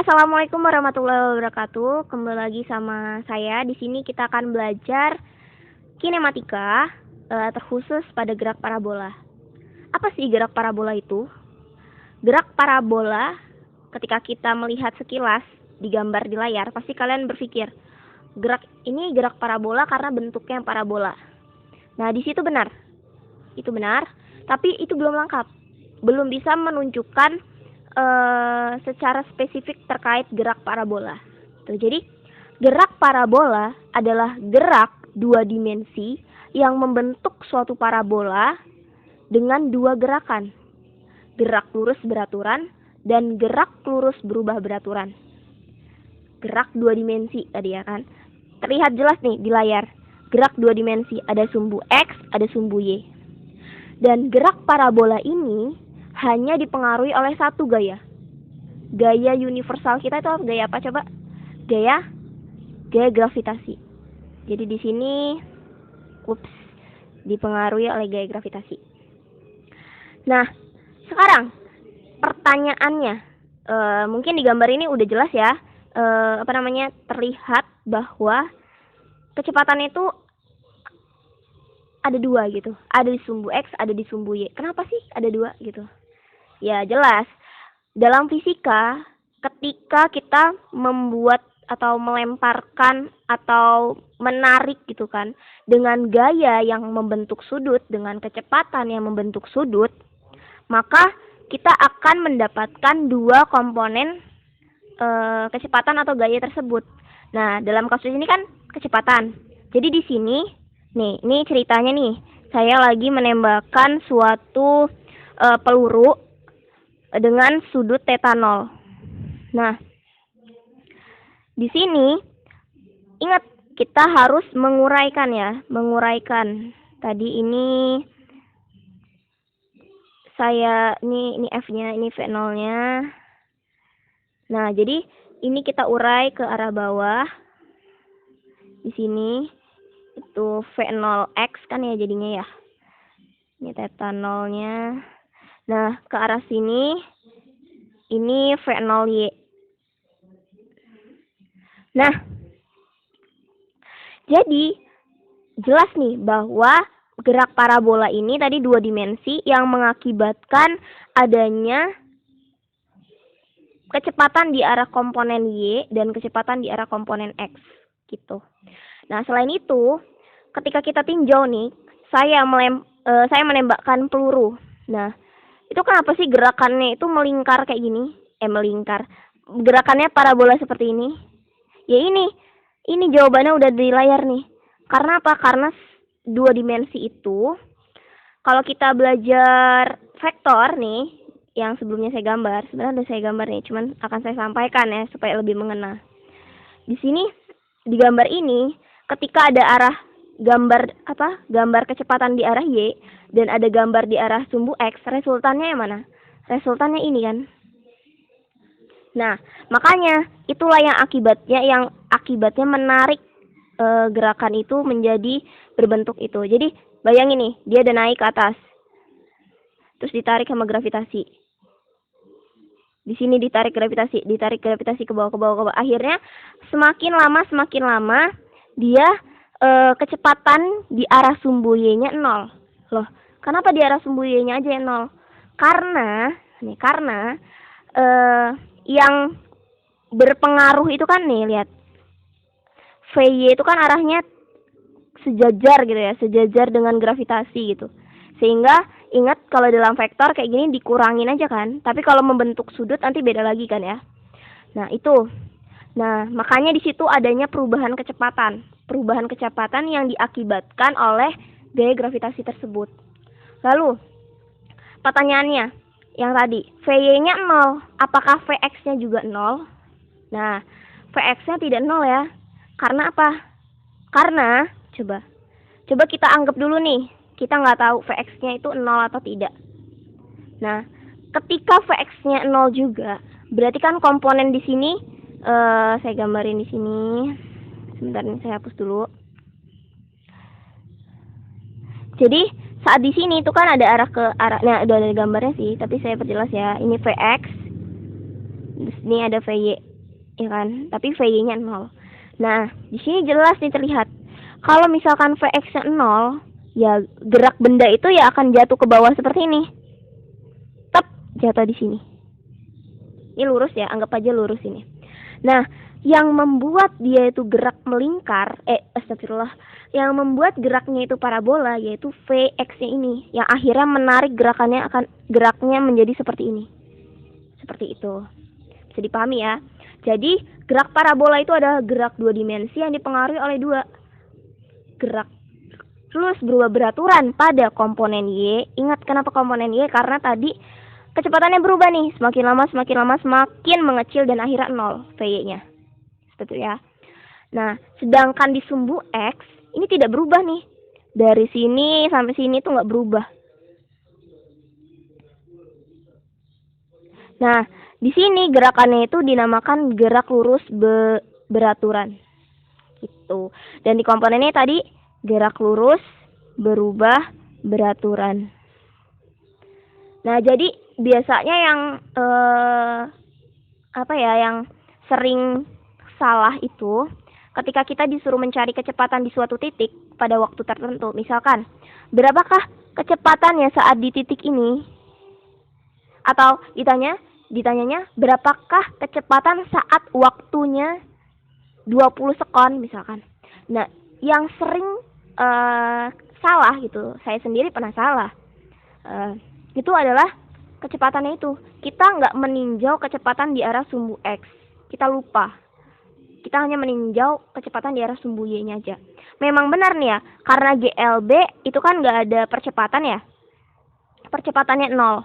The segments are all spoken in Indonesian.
Assalamualaikum warahmatullahi wabarakatuh. Kembali lagi sama saya. Di sini kita akan belajar kinematika terkhusus pada gerak parabola. Apa sih gerak parabola itu? Gerak parabola ketika kita melihat sekilas digambar di layar, pasti kalian berpikir, ini gerak parabola karena bentuknya yang parabola. Nah, di situ benar. Itu benar, tapi itu belum lengkap. Belum bisa menunjukkan secara spesifik terkait gerak parabola. Jadi, gerak parabola adalah gerak dua dimensi yang membentuk suatu parabola dengan dua gerakan. Gerak lurus beraturan dan gerak lurus berubah beraturan. Gerak dua dimensi tadi ya kan. Terlihat jelas nih di layar. Gerak dua dimensi, ada sumbu X, ada sumbu Y. Dan gerak parabola ini hanya dipengaruhi oleh satu gaya. Gaya universal kita itu gaya apa coba? Gaya gravitasi. Jadi di sini dipengaruhi oleh gaya gravitasi. Nah, sekarang pertanyaannya, mungkin di gambar ini udah jelas ya, terlihat bahwa kecepatan itu ada dua gitu. Ada di sumbu X, ada di sumbu Y. Kenapa sih ada dua gitu? Ya jelas, dalam fisika ketika kita membuat atau melemparkan atau menarik gitu kan, dengan gaya yang membentuk sudut, dengan kecepatan yang membentuk sudut, maka kita akan mendapatkan dua komponen kecepatan atau gaya tersebut. Nah, dalam kasus ini kan kecepatan. Jadi di sini, nih, ini ceritanya nih, saya lagi menembakkan suatu peluru dengan sudut θ 0. Nah, di sini ingat kita harus menguraikan ya, Tadi ini ini F-nya, ini V0-nya. Nah, jadi ini kita urai ke arah bawah. Di sini itu V0X kan ya jadinya ya. Ini θ 0-nya. Nah, ke arah sini ini V0Y. Nah, jadi jelas nih bahwa gerak parabola ini tadi dua dimensi yang mengakibatkan adanya kecepatan di arah komponen Y dan kecepatan di arah komponen X gitu. Nah, selain itu, ketika kita tinjau nih, saya menembakkan peluru. Nah, itu kenapa sih gerakannya itu melingkar kayak gini? Melingkar. Gerakannya parabola seperti ini. Ya ini jawabannya udah di layar nih. Karena apa? Karena dua dimensi itu, kalau kita belajar vektor nih, yang sebelumnya saya gambar, sebenarnya udah saya gambar nih, cuman akan saya sampaikan ya supaya lebih mengena. Di sini di gambar ini, ketika ada arah gambar kecepatan di arah Y dan ada gambar di arah sumbu X, resultannya yang mana? Resultannya ini kan. Nah, makanya itulah yang akibatnya menarik gerakan itu menjadi berbentuk itu. Jadi bayangin nih, dia udah naik ke atas, terus ditarik sama gravitasi. Di sini ditarik gravitasi ke bawah. Akhirnya semakin lama dia kecepatan di arah sumbu Y-nya 0. Loh, kenapa di arah sumbu Y-nya aja 0? Karena yang berpengaruh itu kan nih, lihat. VY itu kan arahnya sejajar dengan gravitasi gitu. Sehingga ingat kalau dalam vektor kayak gini dikurangin aja kan. Tapi kalau membentuk sudut nanti beda lagi kan ya. Nah, itu. Nah, makanya di situ adanya perubahan kecepatan yang diakibatkan oleh gaya gravitasi tersebut. Lalu, pertanyaannya yang tadi, VY-nya 0, apakah Vx-nya juga 0? Nah, Vx-nya tidak 0 ya. Karena apa? Karena, coba kita anggap dulu nih, kita nggak tahu Vx-nya itu 0 atau tidak. Nah, ketika Vx-nya 0 juga, berarti kan komponen di sini, saya gambarin di sini. Sebentar nih, saya hapus dulu. Jadi saat di sini itu kan ada arah ke arah, nah udah ada gambarnya sih, tapi saya perjelas ya. Ini Vx, terus ini ada Vy. ya kan? Tapi VY-nya 0. Nah, di sini jelas nih terlihat. Kalau misalkan Vx-nya 0, ya gerak benda itu ya akan jatuh ke bawah seperti ini. Tep, jatuh di sini. Ini lurus ya, anggap aja lurus ini. Nah, yang membuat dia itu gerak melingkar, astagfirullah, yang membuat geraknya itu parabola yaitu Vx-nya ini, yang akhirnya menarik geraknya menjadi seperti ini. Seperti itu. Bisa dipahami ya. Jadi, gerak parabola itu adalah gerak dua dimensi yang dipengaruhi oleh dua gerak terus berubah beraturan pada komponen Y. Ingat kenapa komponen Y? Karena tadi kecepatannya berubah nih, semakin lama semakin mengecil dan akhirnya 0 VY-nya. Seperti itu ya. Nah, sedangkan di sumbu X ini tidak berubah nih. Dari sini sampai sini tuh nggak berubah. Nah, di sini gerakannya itu dinamakan gerak lurus beraturan. Gitu. Dan di komponennya tadi gerak lurus berubah beraturan. Nah, jadi biasanya yang yang sering salah itu ketika kita disuruh mencari kecepatan di suatu titik pada waktu tertentu. Misalkan, berapakah kecepatannya saat di titik ini? Atau ditanyanya berapakah kecepatan saat waktunya 20 sekon misalkan. Nah, yang sering salah gitu, saya sendiri pernah salah. Itu adalah kecepatannya itu. Kita nggak meninjau kecepatan di arah sumbu X. Kita lupa. Kita hanya meninjau kecepatan di arah sumbu Y-nya aja. Memang benar nih ya, karena GLB itu kan nggak ada percepatan ya. Percepatannya 0.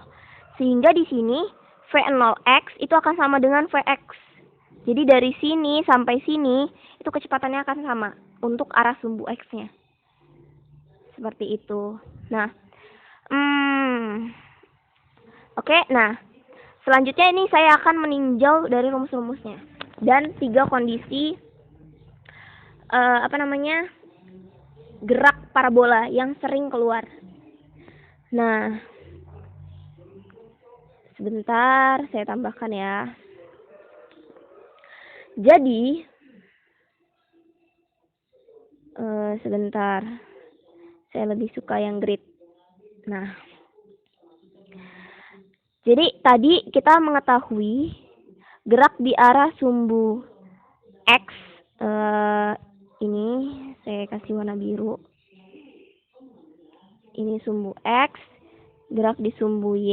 Sehingga di sini V0X itu akan sama dengan Vx. Jadi dari sini sampai sini itu kecepatannya akan sama untuk arah sumbu X-nya. Seperti itu. Nah, oke, nah selanjutnya ini saya akan meninjau dari rumus-rumusnya dan 3 kondisi gerak parabola yang sering keluar. Nah, sebentar saya tambahkan ya. Jadi sebentar, saya lebih suka yang grid. Nah, jadi tadi kita mengetahui gerak di arah sumbu X. Ini saya kasih warna biru. Ini sumbu X, gerak di sumbu Y.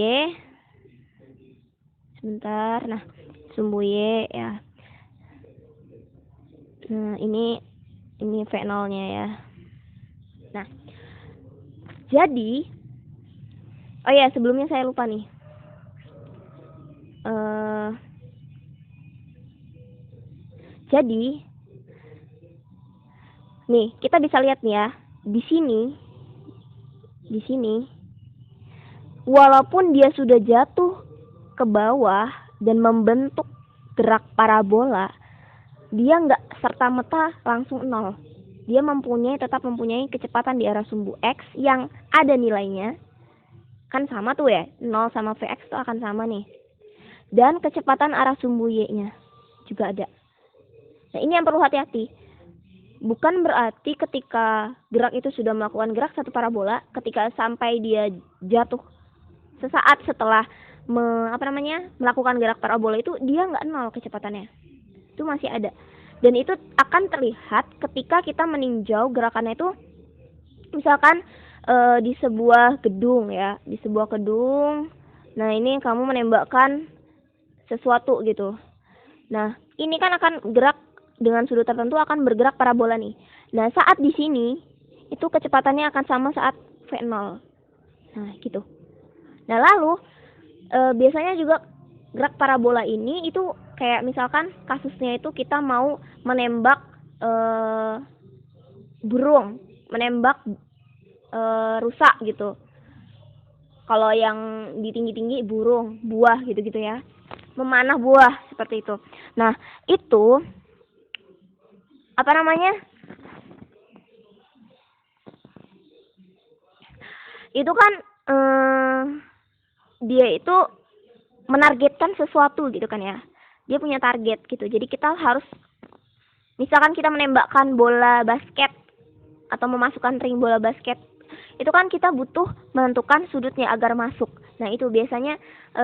Sebentar, nah sumbu Y ya. Nah, ini V0-nya ya. Nah, jadi oh ya, sebelumnya saya lupa nih. Jadi nih, kita bisa lihat nih ya, di sini walaupun dia sudah jatuh ke bawah dan membentuk gerak parabola, dia nggak serta-merta langsung 0. Dia tetap mempunyai kecepatan di arah sumbu X yang ada nilainya. Kan sama tuh ya, 0 sama Vx itu akan sama nih. Dan kecepatan arah sumbu Y-nya juga ada. Nah, ini yang perlu hati-hati. Bukan berarti ketika gerak itu sudah melakukan gerak satu parabola, ketika sampai dia jatuh sesaat setelah melakukan gerak parabola itu, dia nggak 0 kecepatannya. Itu masih ada. Dan itu akan terlihat ketika kita meninjau gerakannya itu, misalkan di sebuah gedung ya, di sebuah gedung. Nah, ini kamu menembakkan sesuatu gitu. Nah, ini kan akan gerak dengan sudut tertentu, akan bergerak parabola nih. Nah, saat di sini itu kecepatannya akan sama saat V0. Nah, gitu. Nah, lalu biasanya juga gerak parabola ini itu kayak misalkan kasusnya itu kita mau menembak burung, menembak rusa gitu. Kalau yang di tinggi-tinggi burung, buah gitu-gitu ya. Memanah buah seperti itu. Nah, itu itu kan dia itu menargetkan sesuatu gitu kan ya. dia punya target gitu. Jadi kita harus, misalkan kita menembakkan bola basket atau memasukkan ring bola basket, itu kan kita butuh menentukan sudutnya agar masuk. Nah itu biasanya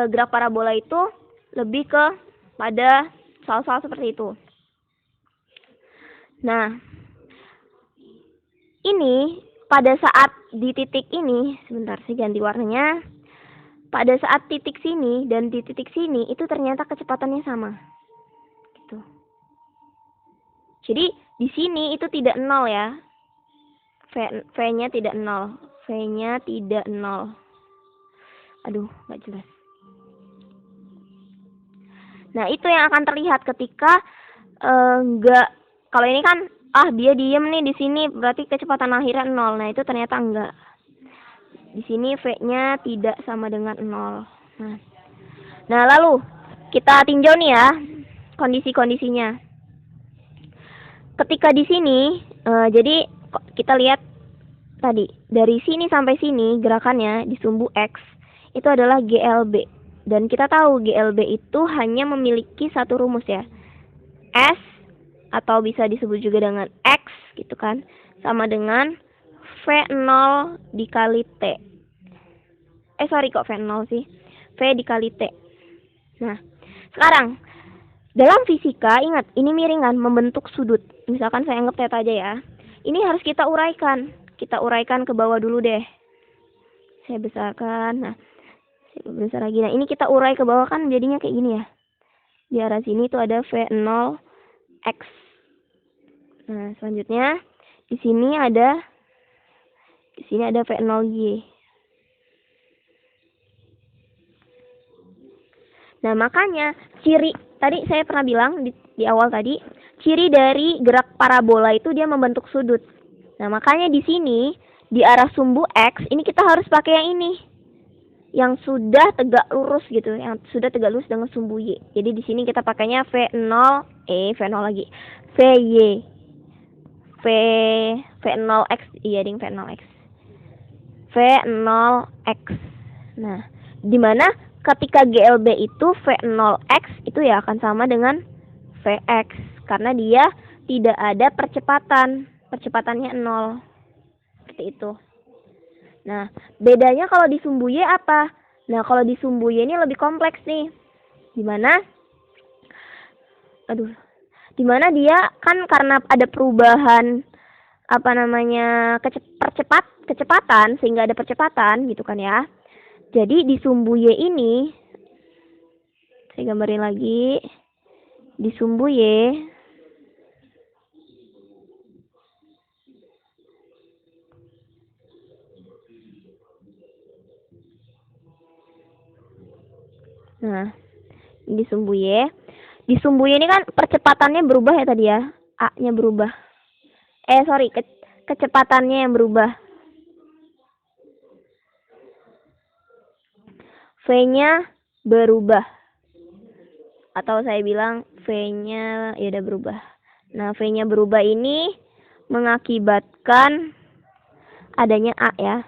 gerak parabola itu lebih ke pada soal-soal seperti itu. Nah ini pada saat di titik ini, sebentar saya ganti warnanya. Pada saat titik sini dan di titik sini itu ternyata kecepatannya sama. Gitu. Jadi di sini itu tidak 0 ya. V-nya tidak 0. V-nya tidak 0. Aduh, nggak jelas. Nah, itu yang akan terlihat ketika nggak, kalau ini kan dia diem nih di sini, berarti kecepatan akhirnya 0. Nah, itu ternyata enggak. Di sini V-nya tidak sama dengan 0. Nah, lalu kita tinjau nih ya kondisi-kondisinya. Ketika di sini, jadi kita lihat tadi dari sini sampai sini gerakannya di sumbu X itu adalah GLB. Dan kita tahu GLB itu hanya memiliki satu rumus ya. S atau bisa disebut juga dengan X gitu kan, sama dengan V0 dikali T. Sorry kok V0 sih. V dikali T. Nah, sekarang dalam fisika ingat, ini miring kan, membentuk sudut. Misalkan saya anggap theta aja ya. Ini harus kita uraikan. Kita uraikan ke bawah dulu deh. Saya besarkan. Nah, saya besar lagi. Nah, ini kita urai ke bawah kan jadinya kayak gini ya. Di arah sini itu ada V0X. Nah, selanjutnya di sini ada V0Y. Nah, makanya ciri tadi saya pernah bilang di awal tadi, ciri dari gerak parabola itu dia membentuk sudut. Nah, makanya di sini di arah sumbu X ini kita harus pakai yang ini. Yang sudah tegak lurus gitu, yang sudah tegak lurus dengan sumbu Y. Jadi di sini kita pakainya V0 lagi. VY. V0X, iya ding V0X. V0X. Nah, di mana ketika GLB itu V0X itu ya akan sama dengan Vx karena dia tidak ada percepatan. Percepatannya 0. Seperti itu. Nah, bedanya kalau di sumbu Y apa? Nah, kalau di sumbu Y ini lebih kompleks nih. Dimana dia kan karena ada perubahan kecepatan sehingga ada percepatan gitu kan ya. Jadi di sumbu Y ini saya gambarin lagi. Di sumbu Y nah, di sumbu Y. Di sumbu Y ini kan percepatannya berubah ya tadi ya. A-nya berubah. Kecepatannya yang berubah. V-nya berubah. Atau saya bilang V-nya ya udah berubah. Nah, V-nya berubah ini mengakibatkan adanya A ya.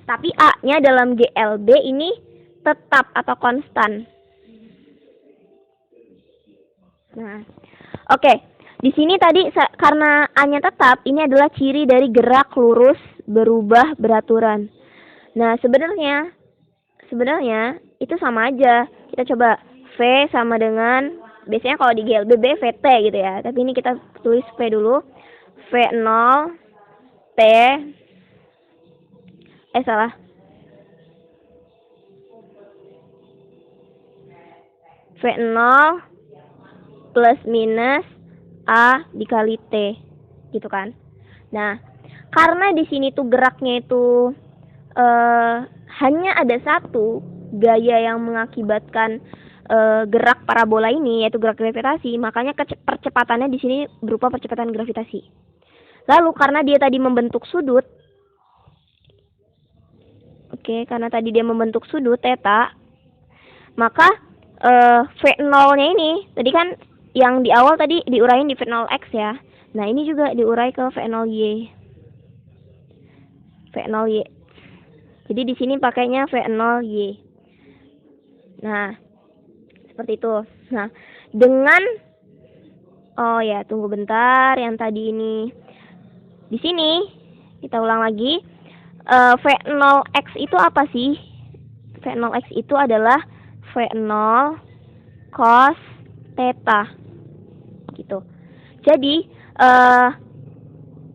Tapi A-nya dalam GLB ini tetap atau konstan. Nah, oke. Di sini tadi karena A-nya tetap, ini adalah ciri dari gerak lurus berubah beraturan. Nah, sebenarnya itu sama aja. Kita coba V sama dengan, biasanya kalau di GLB B VT gitu ya. Tapi ini kita tulis V dulu. V0 T salah. V0 plus minus A dikali T gitu kan. Nah, karena di sini tuh geraknya itu hanya ada satu gaya yang mengakibatkan gerak parabola ini, yaitu gerak gravitasi, makanya percepatannya di sini berupa percepatan gravitasi. Lalu karena dia tadi membentuk sudut, karena tadi dia membentuk sudut theta, maka V0-nya ini tadi kan yang di awal tadi diuraiin di V0X ya. Nah, ini juga diurai ke V0Y. Jadi di sini pakainya V0Y. Nah, seperti itu. Nah, dengan oh ya, tunggu bentar, yang tadi ini di sini kita ulang lagi. V0x itu apa sih? V0x itu adalah V0 cos theta gitu. Jadi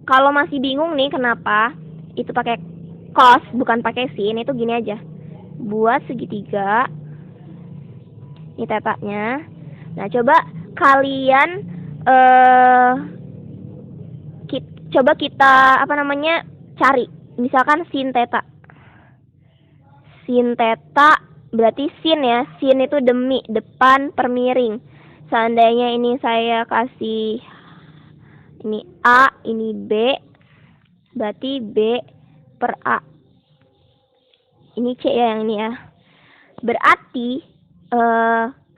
kalau masih bingung nih kenapa itu pakai cos bukan pakai sin, itu gini aja. Buat segitiga ini tetanya. Nah, coba kalian coba kita cari. Misalkan sin theta. Sin theta berarti sin ya. Sin itu demi, depan, per miring. Seandainya ini saya kasih ini A, ini B, berarti B per A. Ini C ya, yang ini ya. Berarti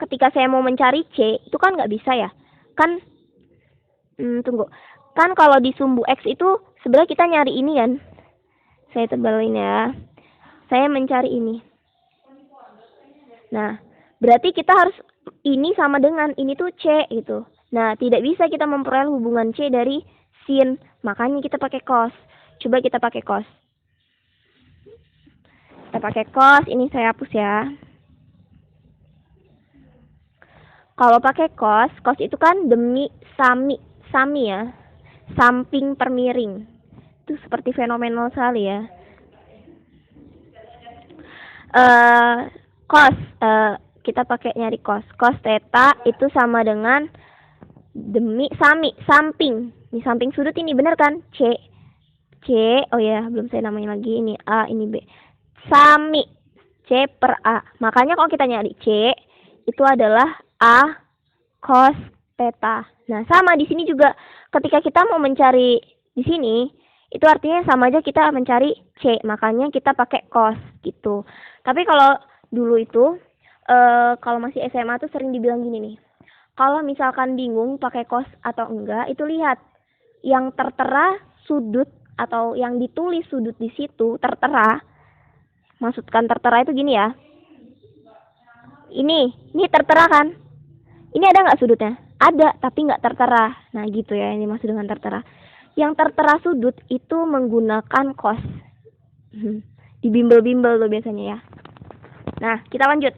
ketika saya mau mencari C, itu kan nggak bisa ya. Kan, tunggu. Kan kalau di sumbu X itu sebenarnya kita nyari ini kan. Saya tebalin ya. Saya mencari ini. Nah, berarti kita harus ini sama dengan ini tuh C gitu. Nah, tidak bisa kita memperoleh hubungan C dari sin. Makanya kita pakai cos. Coba kita pakai cos. Kita pakai cos, ini saya hapus ya. Kalau pakai cos itu kan demi, sami ya. Samping per miring. Itu seperti fenomenal sekali ya. Cos, kita pakai nyari cos. Cos theta itu sama dengan demi, samping. Ini samping sudut ini benar kan? C. Oh ya, belum saya namanya lagi. Ini A, ini B. Sami. C per A. Makanya kalau kita nyari C, itu adalah A cos theta. Nah, sama di sini juga ketika kita mau mencari di sini, itu artinya sama aja kita mencari C. Makanya kita pakai cos gitu. Tapi kalau dulu itu kalau masih SMA tuh sering dibilang gini nih. Kalau misalkan bingung pakai cos atau enggak, itu lihat yang tertera sudut atau yang ditulis sudut di situ tertera. Maksudkan tertera itu gini ya. Ini tertera kan? Ini ada nggak sudutnya? Ada, tapi nggak tertera. Nah gitu ya, ini maksud dengan tertera. Yang tertera sudut itu menggunakan cos. Di bimbel-bimbel tuh biasanya ya. Nah, kita lanjut.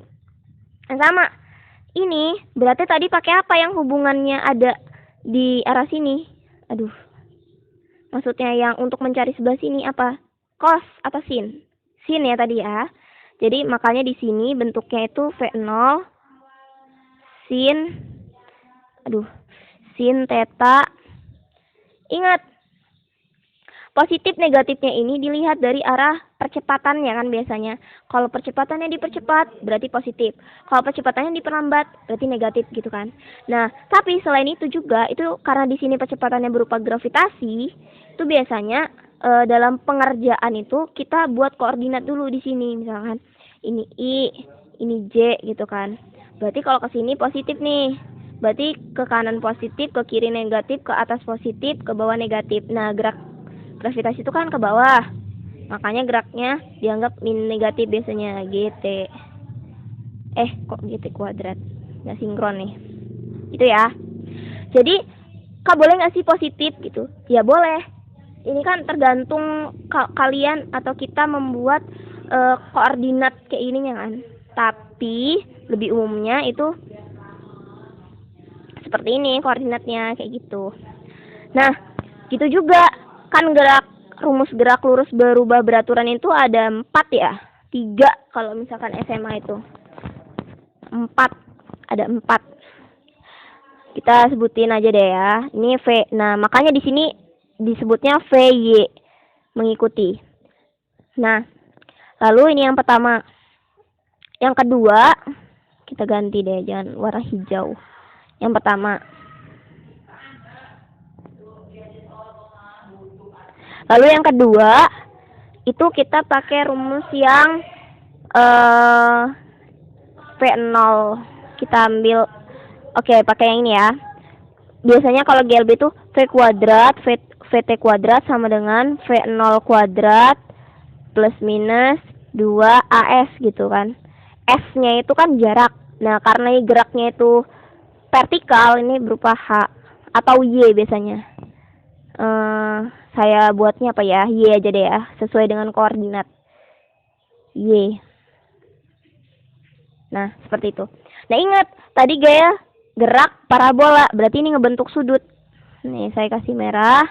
Yang sama. Ini berarti tadi pakai apa yang hubungannya ada di arah sini? Aduh. Maksudnya yang untuk mencari sebelah sini apa? Cos atau sin? Sin ya tadi ya. Jadi makanya di sini bentuknya itu V0 sin theta. Ingat, positif negatifnya ini dilihat dari arah percepatannya kan biasanya. Kalau percepatannya dipercepat berarti positif. Kalau percepatannya diperlambat berarti negatif gitu kan. Nah, tapi selain itu juga itu karena di sini percepatannya berupa gravitasi, itu biasanya dalam pengerjaan itu kita buat koordinat dulu di sini, misalkan ini I, ini J gitu kan. Berarti kalau ke sini positif nih. Berarti ke kanan positif, ke kiri negatif, ke atas positif, ke bawah negatif. Nah, gerak gravitasi itu kan ke bawah. Makanya geraknya dianggap negatif biasanya, GT. Kok GT kuadrat? Nggak sinkron nih. Itu ya. Jadi, Kak boleh nggak sih positif gitu? Ya boleh. Ini kan tergantung kalian atau kita membuat koordinat kayak ininya kan. Tapi lebih umumnya itu seperti ini koordinatnya kayak gitu. Nah, gitu juga kan rumus gerak lurus berubah beraturan itu ada 4 ya. 3 kalau misalkan SMA itu. 4. Ada 4. Kita sebutin aja deh ya. Ini V. Nah, makanya di sini disebutnya VY, mengikuti. Nah, lalu ini yang pertama. Yang kedua, kita ganti deh, jangan warna hijau. Yang pertama. Lalu yang kedua, itu kita pakai rumus yang V0. Kita ambil, pakai yang ini ya. Biasanya kalau GLB itu V kuadrat, VT kuadrat sama dengan V0 kuadrat plus minus 2 AS gitu kan. S-nya itu kan jarak. Nah, karena geraknya itu vertikal, ini berupa H atau Y biasanya. Saya buatnya apa ya? Y aja deh ya, sesuai dengan koordinat Y. Nah, seperti itu. Nah, ingat tadi gaya gerak parabola, berarti ini ngebentuk sudut. Nih, saya kasih merah.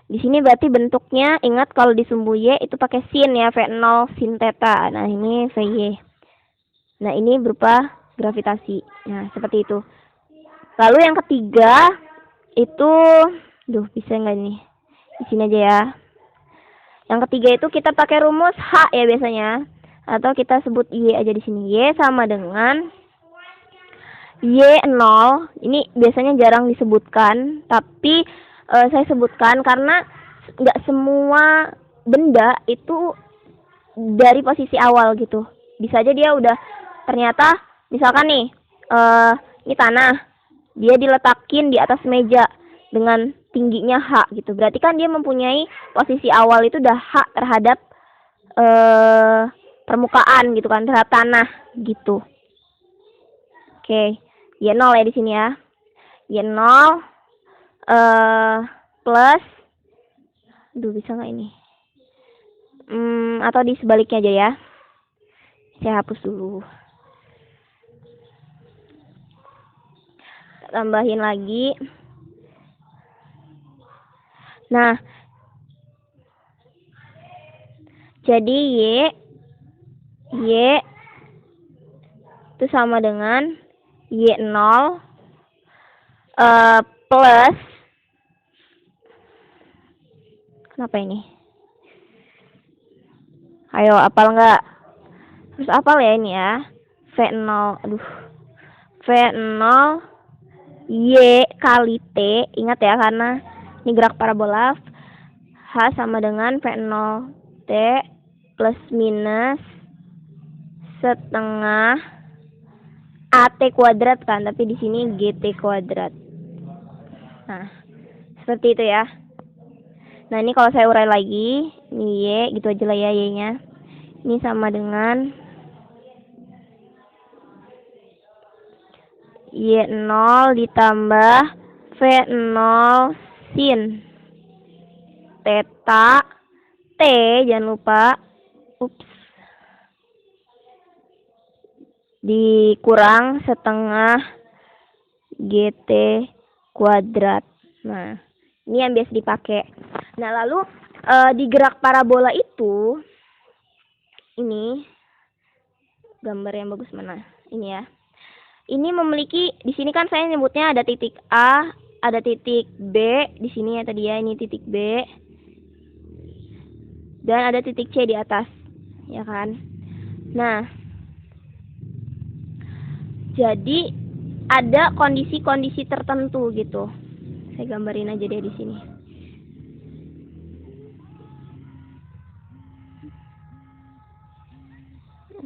Di sini berarti bentuknya, ingat kalau di sumbu Y itu pakai sin ya, V0 sin theta. Nah, ini VY. Nah, ini berupa gravitasi. Nah, seperti itu. Lalu yang ketiga itu, bisa nggak ini? Di sini aja ya. Yang ketiga itu kita pakai rumus H ya biasanya, atau kita sebut Y aja di sini. Y sama dengan Y0. Ini biasanya jarang disebutkan, tapi saya sebutkan karena nggak semua benda itu dari posisi awal gitu. Bisa aja dia udah ternyata misalkan nih ini tanah, dia diletakin di atas meja dengan tingginya H gitu. Berarti kan dia mempunyai posisi awal itu udah H terhadap permukaan gitu kan, terhadap tanah gitu. Oke, Y0 ya di sini ya. Y0 plus, bisa nggak ini? Atau di sebaliknya aja ya. Saya hapus dulu. Tambahin lagi. Nah, jadi Y itu sama dengan Y0 plus, kenapa ini? Ayo, apal nggak? Terus apal ya ini ya. V0, V0 Y kali T, ingat ya karena ini gerak parabola. H sama dengan V0 T plus minus setengah AT kuadrat kan, tapi di sini GT kuadrat. Nah, seperti itu ya. Nah, ini kalau saya urai lagi, ini Y, gitu aja lah ya Y-nya. Ini sama dengan Y0 ditambah V0 sin theta T, jangan lupa, dikurang setengah GT kuadrat. Nah, ini yang biasa dipakai. Nah, lalu di gerak parabola itu, ini gambar yang bagus mana? Ini ya. Ini memiliki, di sini kan saya nyebutnya ada titik A, ada titik B, di sini ya tadi ya, ini titik B. Dan ada titik C di atas, ya kan? Nah, jadi ada kondisi-kondisi tertentu gitu. Saya gambarin aja deh di sini.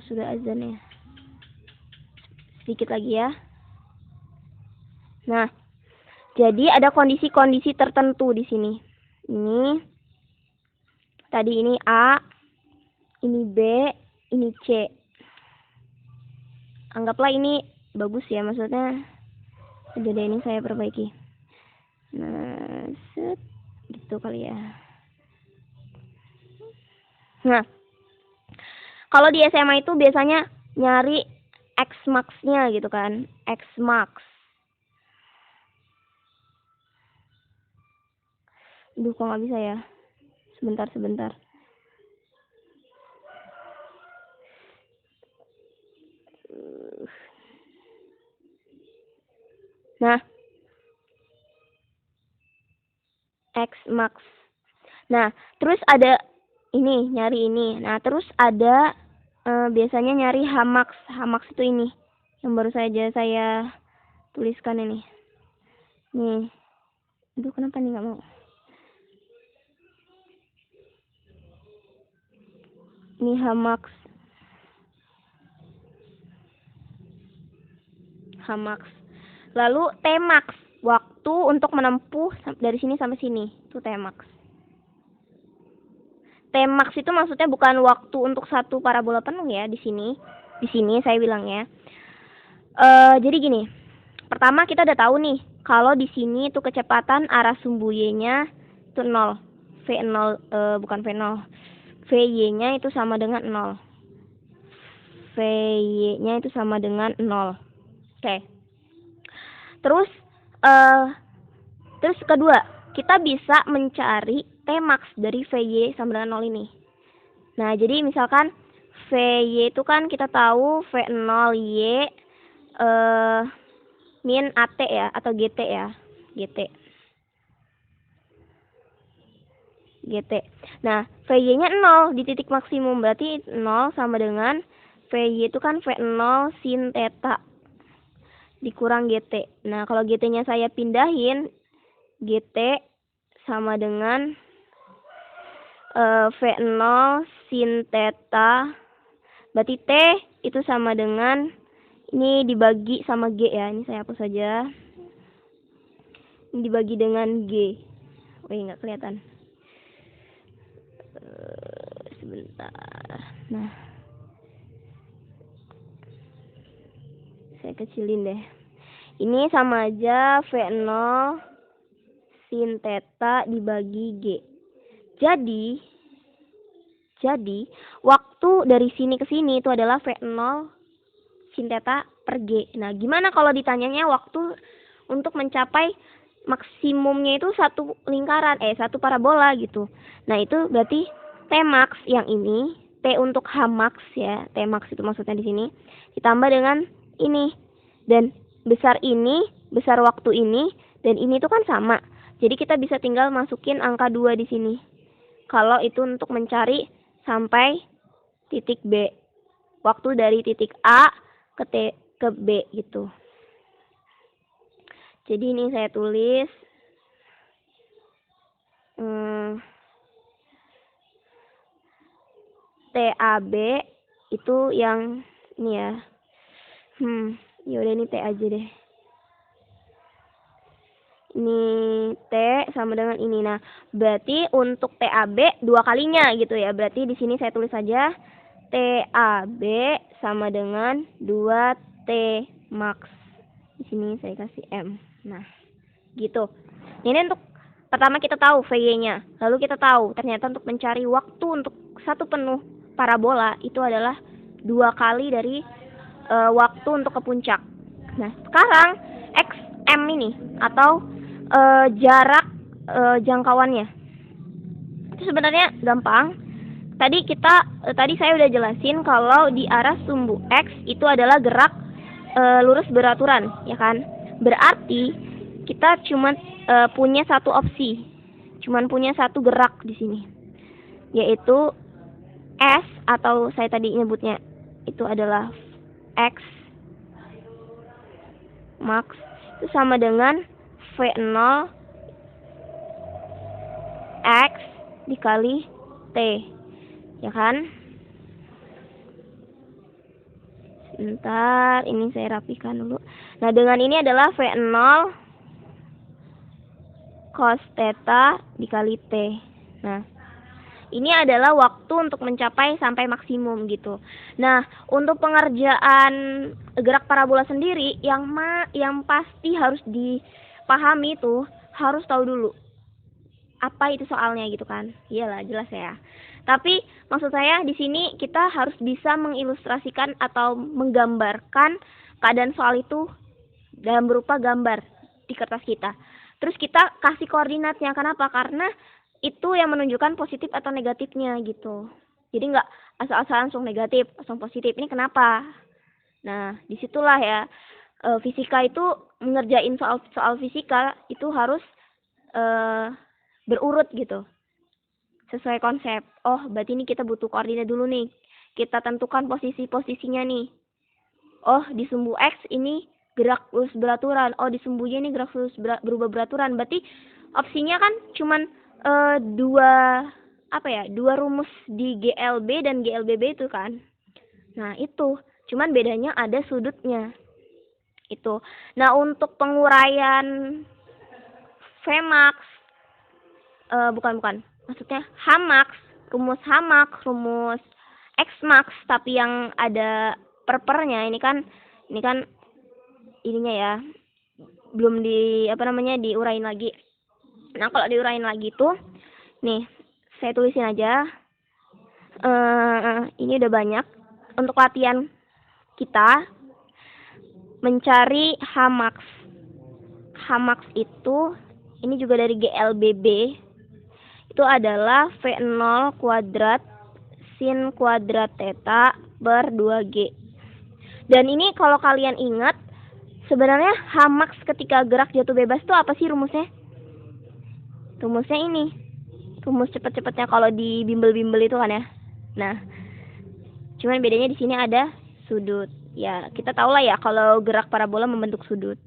Sudah azan ya. Sedikit lagi ya. Nah, jadi ada kondisi-kondisi tertentu di sini. Ini tadi ini A, ini B, ini C. Anggaplah ini bagus ya, maksudnya jadi ini saya perbaiki. Nah, set gitu kali ya. Nah, kalau di SMA itu biasanya nyari X max-nya gitu kan, X max. Kok nggak bisa ya? Sebentar. Nah, X max. Nah, terus ada ini, nyari ini. Nah, terus ada biasanya nyari H max. H max itu ini yang baru saja saya tuliskan ini. Nih. Kenapa nih nggak mau? Ini H max. H max. Lalu T max, waktu untuk menempuh dari sini sampai sini. Itu T max. T max itu maksudnya bukan waktu untuk satu parabola penuh ya di sini. Di sini saya bilangnya. Jadi gini. Pertama kita udah tahu nih kalau di sini tuh kecepatan arah sumbu Y-nya itu 0. V0 bukan V0. VY-nya itu sama dengan 0. VY-nya itu sama dengan 0. Oke. Terus terus kedua, kita bisa mencari Tmax dari VY sama dengan 0 ini. Nah, jadi misalkan VY itu kan kita tahu V0Y min AT ya atau GT ya. GT. Nah, VY-nya 0 di titik maksimum, berarti 0 sama dengan VY itu kan V0 sin theta dikurang GT. Nah, kalau GT-nya saya pindahin, GT sama dengan V0 sin theta, berarti T itu sama dengan, ini dibagi sama G ya, ini saya hapus saja. Ini dibagi dengan G. Nggak kelihatan. Sebentar. Nah, saya kecilin deh. Ini sama aja V0 sin theta dibagi G. Jadi waktu dari sini ke sini itu adalah V0 sin theta per G. Nah, gimana kalau ditanyanya waktu untuk mencapai maksimumnya itu satu lingkaran, satu parabola gitu. Nah, itu berarti Tmax yang ini, T untuk Hmax ya, Tmax itu maksudnya di sini, ditambah dengan ini. Dan besar ini, besar waktu ini, dan ini tuh kan sama. Jadi kita bisa tinggal masukin angka 2 di sini. Kalau itu untuk mencari sampai titik B. Waktu dari titik A ke B gitu. Jadi ini saya tulis TAB itu yang ini ya. Yaudah ini T aja deh. Ini T sama dengan ini. Nah, berarti untuk TAB 2 kalinya gitu ya. Berarti di sini saya tulis saja TAB sama dengan 2T max. Di sini saya kasih M. Nah, gitu. Ini untuk pertama kita tahu VY-nya. Lalu kita tahu ternyata untuk mencari waktu untuk satu penuh parabola itu adalah 2 kali dari waktu untuk ke puncak. Nah, sekarang XM ini atau jarak jangkauannya itu sebenarnya gampang. Tadi saya udah jelasin kalau di arah sumbu X itu adalah gerak lurus beraturan, ya kan? Berarti kita cuma punya satu opsi, cuman punya satu gerak di sini, yaitu S atau saya tadi nyebutnya itu adalah X max itu sama dengan V0 X dikali T, ya kan? Sebentar, ini saya rapikan dulu. Nah, dengan ini adalah V0 cos theta dikali T. Nah, ini adalah waktu untuk mencapai sampai maksimum gitu. Nah, untuk pengerjaan gerak parabola sendiri yang pasti harus dipahami itu harus tahu dulu apa itu soalnya gitu kan. Iyalah, jelas ya. Tapi maksud saya di sini kita harus bisa mengilustrasikan atau menggambarkan keadaan soal itu dalam berupa gambar di kertas kita. Terus kita kasih koordinatnya. Kenapa? Karena itu yang menunjukkan positif atau negatifnya gitu. Jadi nggak asal-asalan langsung negatif, langsung positif. Ini kenapa? Nah, disitulah ya fisika itu mengerjain soal fisika itu harus berurut gitu. Sesuai konsep. Oh, berarti ini kita butuh koordinat dulu nih. Kita tentukan posisinya nih. Oh, di sumbu X ini gerak lurus beraturan. Oh, di sumbu Y ini gerak lurus berubah beraturan. Berarti opsinya kan cuman dua rumus di GLB dan GLBB itu kan. Nah, itu. Cuman bedanya ada sudutnya. Itu. Nah, untuk penguraian Vmax bukan. Maksudnya Hmax, rumus Xmax, tapi yang ada pernya ini kan ininya ya. Belum diurain lagi. Nah, kalau diurain lagi tuh nih, saya tulisin aja. Ini udah banyak untuk latihan kita mencari Hmax. Hmax itu ini juga dari GLBB. Itu adalah V0 kuadrat sin kuadrat theta per 2G. Dan ini kalau kalian ingat, sebenarnya Hmax ketika gerak jatuh bebas itu apa sih rumusnya? Rumusnya ini. Rumus cepet-cepetnya kalau di bimbel-bimbel itu kan ya. Nah, cuman bedanya di sini ada sudut. Ya, kita tahu lah ya kalau gerak parabola membentuk sudut.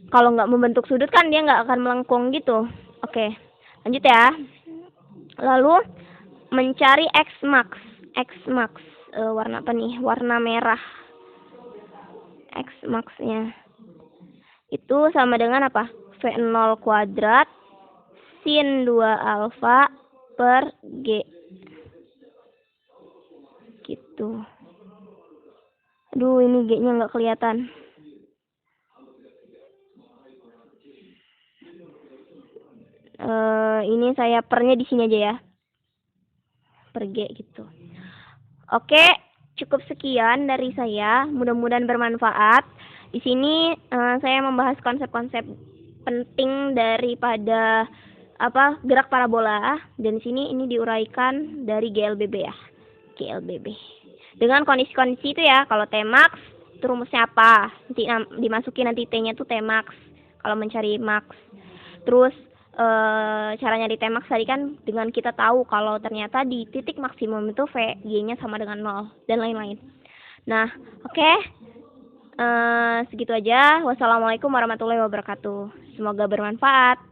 Kalau nggak membentuk sudut kan dia nggak akan melengkung gitu. Oke, lanjut ya. Lalu mencari Xmax. Xmax warna apa nih? Warna merah. Xmax-nya itu sama dengan apa? V0 kuadrat sin 2 alfa per G. Gitu. Aduh, ini G-nya nggak kelihatan. Ini saya pernya di sini aja ya. Per G gitu. Oke, cukup sekian dari saya. Mudah-mudahan bermanfaat. Di sini saya membahas konsep-konsep penting daripada gerak parabola, dan di sini ini diuraikan dari GLBB ya. GLBB. Dengan kondisi-kondisi itu ya, kalau Tmax itu rumusnya apa? Nanti dimasukin nanti T-nya tuh Tmax kalau mencari max. Terus cara nyari Tmax tadi kan dengan kita tahu kalau ternyata di titik maksimum itu V-nya sama dengan 0 dan lain-lain. Nah, oke. Segitu aja. Wassalamualaikum warahmatullahi wabarakatuh. Semoga bermanfaat.